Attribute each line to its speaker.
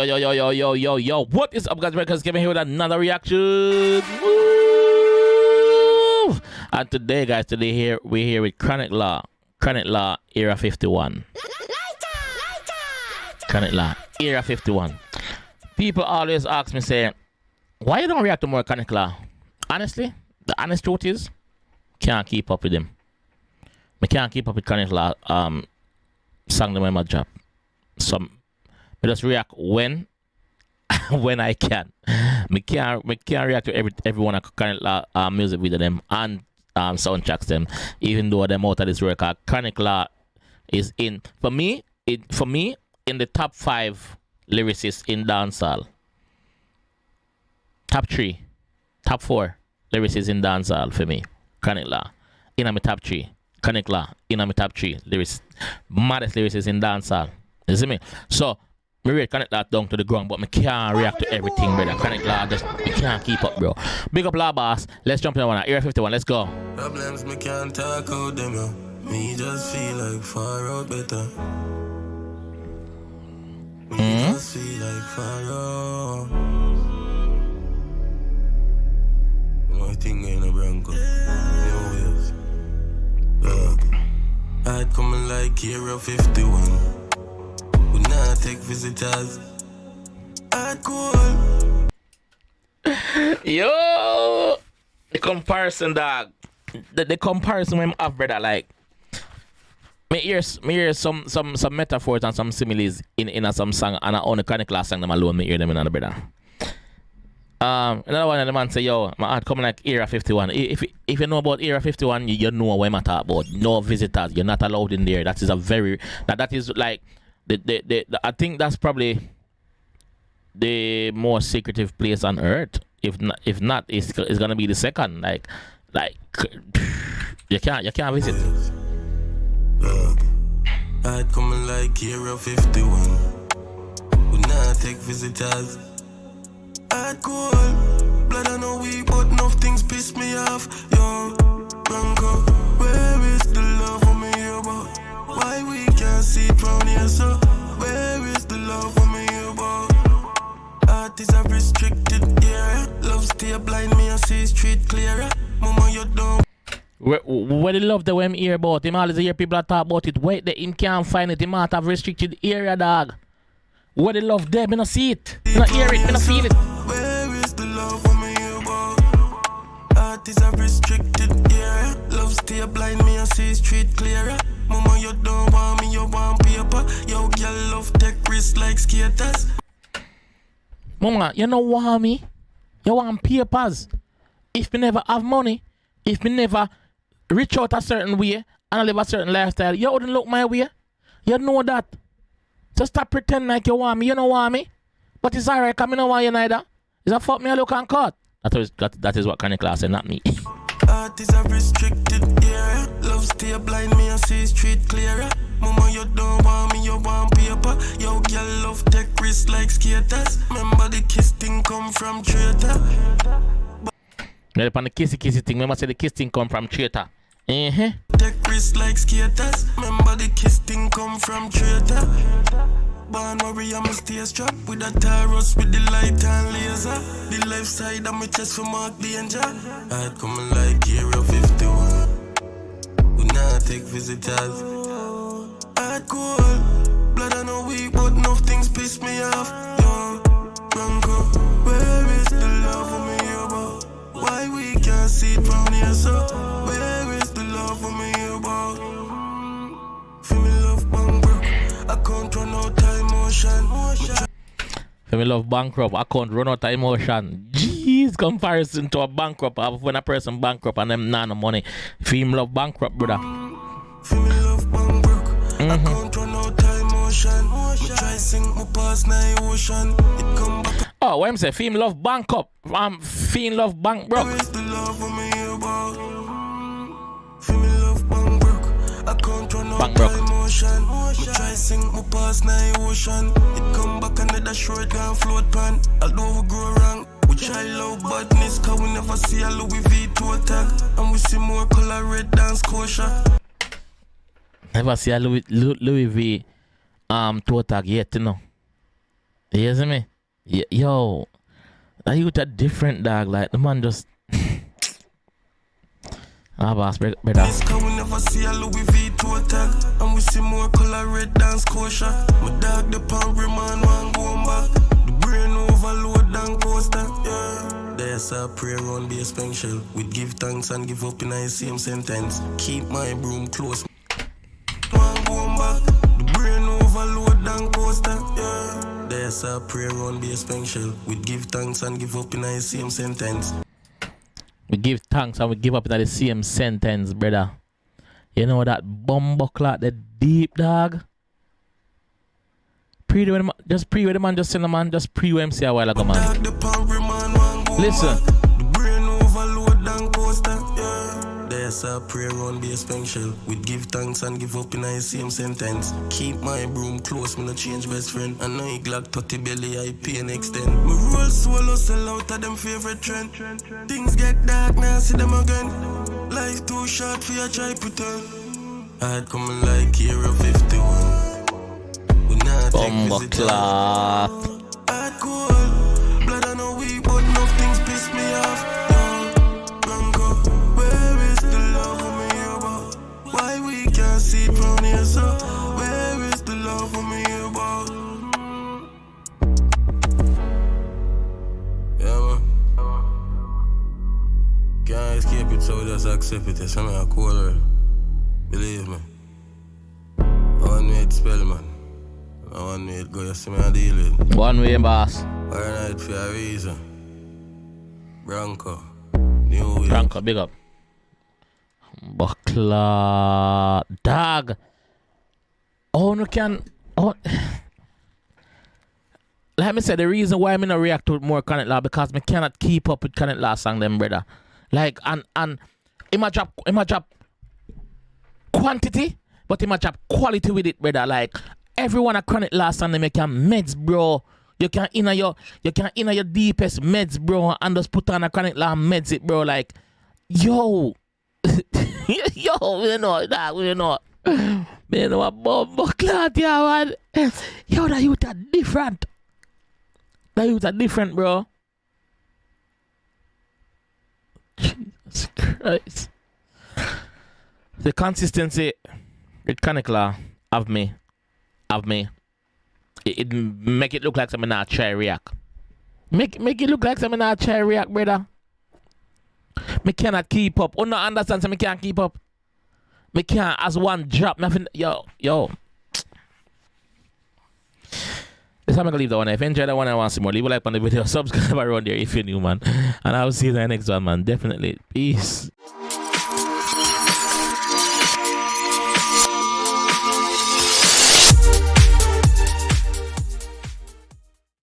Speaker 1: yo. What is up, guys? Because Kevin here with another reaction. Woo! And today, guys, we're here with Chronic Law, Era 51. Chronic Law, Era 51. People always ask me, say, why you don't react to more Chronic Law? Honestly, the honest truth is, can't keep up with them. I can't keep up with Chronic Law song them when I drop. So I just react when I can. I can't react to every one of Chronic Law music video them and soundtracks them, even though them out of this record. Chronic Law is in for me in the top 5 lyricists in dancehall. Top 3, top 4 lyricists in dancehall for me. Chronic Law in my top 3. Chronic Law in my top 3 lyrics, maddest lyricists in dancehall. You see me? So me rate Chronic Law down to the ground, but me can't react to everything, brother. Chronic Law just me can't keep up, bro. Big up Law Boss. Let's jump in one. Era 51. Let's go.
Speaker 2: Problems me can't talk out them, yo. Me just feel like far out better. Me just feel like far out. My thing ain't a Bronco. No wheels. I'd come like Era 51. We not take visitors. I'd call.
Speaker 1: Yo, the comparison, dog. The comparison when I'm brother, like me hear some metaphors and some similes in some song, and I own the Chronic Law song them alone. Me hear them in another brother. Another one of the man say, yo, my heart coming like Era 51. If you know about Era 51, you know what I'm talking about. No visitors, you're not allowed in there. That is a very that is like the I think that's probably the most secretive place on earth. If not, it's gonna be the second. Like you can't visit.
Speaker 2: I'd come like Era 51. We not take visitors. I'd call. Blood I know we, but enough things piss me off. Yo, Bronco, where is the love for me about? Why we can't see it round here, so where is the love for me about? Artists are restricted, yeah. Love stay blind, me and see street clearer. Mama, you don't.
Speaker 1: Where the love that we hear about him, always hear people talk about it. Wait, the him can't find it. He might have restricted area, dog. Where the love there, me not see it, me not hear it, me not feel it.
Speaker 2: Where is the love for me about? Artists are restricted, yeah. Love stay blind, me and see street clearer. Mama, you don't want me, you want paper. Yo, girl love take risks like skaters.
Speaker 1: Mama, you don't want me, you want papers. If me never have money, if me never reach out a certain way and I live a certain lifestyle, you wouldn't look my way. You know that. So stop pretending like you want me. You don't want me. But it's alright, because I don't want you neither. Is that fuck me a look and cut? That is what Chronic Law said, not me.
Speaker 2: Artists are restricted, yeah. Love stay blind, me and see street clearer. Mama, you don't want me, you want paper. Yo, girl love take risks like skaters. Remember the kiss thing come from traitor.
Speaker 1: Well, upon the kissy thing, remember say the kiss thing come from traitor.
Speaker 2: Take risks like skaters. Remember the kiss thing come from traitor. Born worry, I'm a stay strapped with a Taurus with the light and laser. The left side of my chest for mark danger. I'd come like Era 51. We not take visitors. I'd call. Blood I know we, but enough things piss me off. Yo, Bronco, where is the love for me about? Why we can't see it round here, so where is the love for me about? Feel me love bankrupt, I can't run out time motion.
Speaker 1: Feel me love bankrupt, I can't run out of emotion. Jeez, comparison to a bankrupt. When a person bankrupt and them no money. Feel me love bankrupt, brother.
Speaker 2: Feel me love bankrupt, I can't run out time motion. Me try sing my past nine ocean. It come back.
Speaker 1: Oh, what I'm saying, feel me love bankrupt. Feel love bankrupt.
Speaker 2: Where is the love for me about? Feel me love bankrupt, I can't run out time motion. Me try sing my past nine ocean. It come back another short and float pan. I'll overgrow wrong. We try love badness, cause we never see a Louis V to attack. And we see more color red than Scotia.
Speaker 1: Never see a Louis V to attack yet, you know. You see me? Yo, that youth are different, dog. Like, the man just... boss, brother.
Speaker 2: This car we never see a Louis V toe tag. And we see more color red than Scotia. My dog the pangry man one going back. The brain overload than coaster. Yeah. There's a prayer on base pencil. We give thanks and give up in the same sentence. Keep my broom close. One going back. The brain overload than coaster. Yeah. There's a prayer on base pencil. We give thanks and give up in the same sentence.
Speaker 1: We give thanks and we give up in the same sentence, brother. You know that bumbuckler, the deep dog. Just pre with the man, just send the man, just pre with him say a while ago, man. Listen. There's a prayer on base pencil. We give thanks and give up in the same sentence. Keep my broom close, me no change best friend. I know you glad 30 belly, I pay and extend. Me roll solo, sell out of them favorite trend. Things get dark, now see them again. Life too short for you try pretend. I'd come like hero 51. We not take visitors. I'd cool. Blood I know we, but no things piss me off. See it from here, so where is the love for me about? Yeah, man. Can't escape it, so just accept it. I'm a caller. Believe me. One way to spell, man. One way to go, you see me I deal with. One way, boss.
Speaker 2: All night for a reason. Bronco. New way.
Speaker 1: Bronco, big up. Buckler dog. Oh no can let me say the reason why I not react to more Connect Law because I cannot keep up with Connect Law song them, brother. Like and it might drop quantity, but it might drop quality with it, brother. Like everyone a Connect Law song they make meds, bro. You can inner your deepest meds, bro, and just put on a Connect Law meds it, bro. Like yo. Yo, we know that, we know. We know a bomb clot, yeah, man. Yo, the youth are different. The youth are different, bro. Jesus Christ. The consistency with Connect Law of me. It make it look like something not try react. Make it look like something not try react, brother. Me cannot keep up. Oh no, understand so me can't keep up. Me can't as one drop. Yo. This time I'm gonna leave that one. If you enjoyed that one and want to see more, leave a like on the video, subscribe around there if you're new, man. And I will see you in the next one, man. Definitely. Peace.